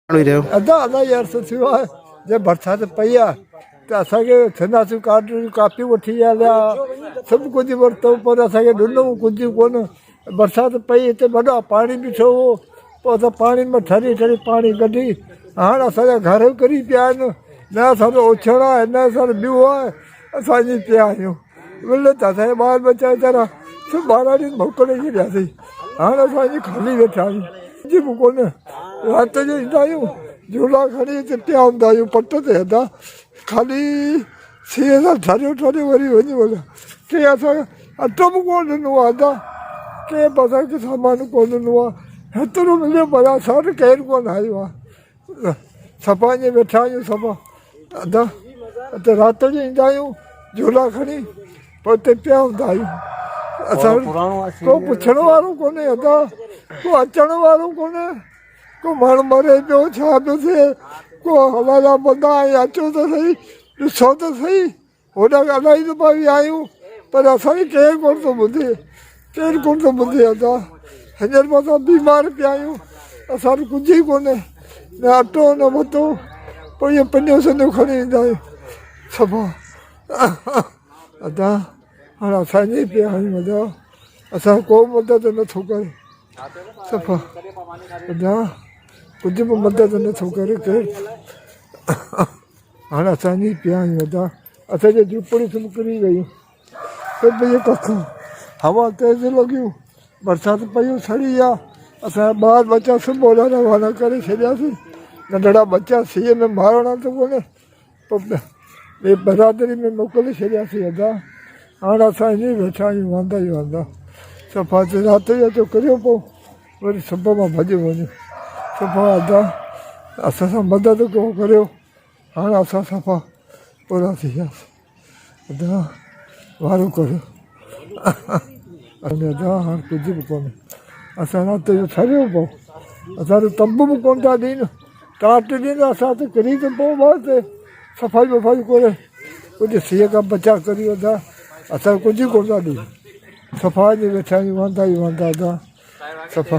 अदा अदा यार थियो आहे जे बरसाति पई आहे त असांखे चवंदासीं कापियूं वठी हलिया सभु कुझु वरितो पर असांखे ॾिनो कुझु कोन बरसाति पई हिते वॾा पाणी बीठो हो पोइ असां पाणी में ठरी ठरी पाणी कढी हाणे असांजा घर किरी पिया आहिनि न असांजो ओछण आहे न असांजो ॿियो आहे असां ईअं पिया आहियूं मिले त असांजा ॿार बचा वीचारा सभु 12 ॾींहं मोकिले छॾियासीं हाणे असां ईअं खाली वेठा आहियूं कुझु बि कोन्हे राति जो ईंदा आहियूं झूला खणी हिते पिया हूंदा आहियूं पट ते अदा खाली सीअ सां ठरियो ठरियो वरी वञी वञा कंहिं असांखे अटो बि कोन ॾिनो आहे अदा कंहिं बि असांखे सामान कोन ॾिनो आहे हेतिरो मिलियो पर असां वटि केरु कोन आयो आहे सफ़ा ईअं वेठा आहियूं सफ़ा अदा हिते राति जो ईंदा आहियूं झूला खणी पोइ हिते पिया हूंदा आहियूं असां को पुछण वारो कोन्हे अदा को अचण वारो कोन्हे को माण्हू मरे पियो छा पियो थिए को हवाला बंदा आहे अचो त सही ॾिसो त सही होॾा इलाही दफ़ा विया आहियूं पर असांखे केरु कोन थो ॿुधे केरु कोन थो ॿुधे अदा हींअर बि असां बीमार पिया आहियूं असां वटि कुझु ई कोन्हे न अटो न वतो पोइ इहे पिनियूं सनियूं खणी ईंदा आहियूं सफ़ा अदा हाणे असां ईअं पिया आहियूं अदा असां को मदद नथो करे सफ़ा अदा कुझु बि मदद नथो करे केरु हाणे असां ईअं पिया आहियूं अदा असांजे झूपड़ियूं सभु किरी वियूं सभु इहे कख हवा तेज़ लॻियूं बरसाति पियूं सड़ी आहे असांजा ॿार बचा सभु ओॾा रवाना करे छॾियासीं नंढड़ा बचा सीअ में मारणा त कोन्हे पोइ ॿिए बरादरी में मोकिले छॾियासीं अदा हाणे असां ईअं वेठा आहियूं वांदा ई वांदा सफ़ा राति जो अचो करियो पोइ वरी सुबुह मां भॼो वञो सफ़ा अदा असां सां मदद को करियो हाणे असां सफ़ा पूरा थी वियासीं अदा वारो करियो अदा हाणे कुझु बि कोन्हे असां राति जो ठरियो पोइ असां त तंबू बि कोन था ॾियनि टाट ॾींदा असां त किरी त पोइ बसि सफ़ाई वफ़ाई करे कुझु सीअ खां बचा करियो अदा असां कुझु कोन था ॾियूं सफ़ा जे वेठा आहियूं वांदा ई वांदा अदा सफ़ा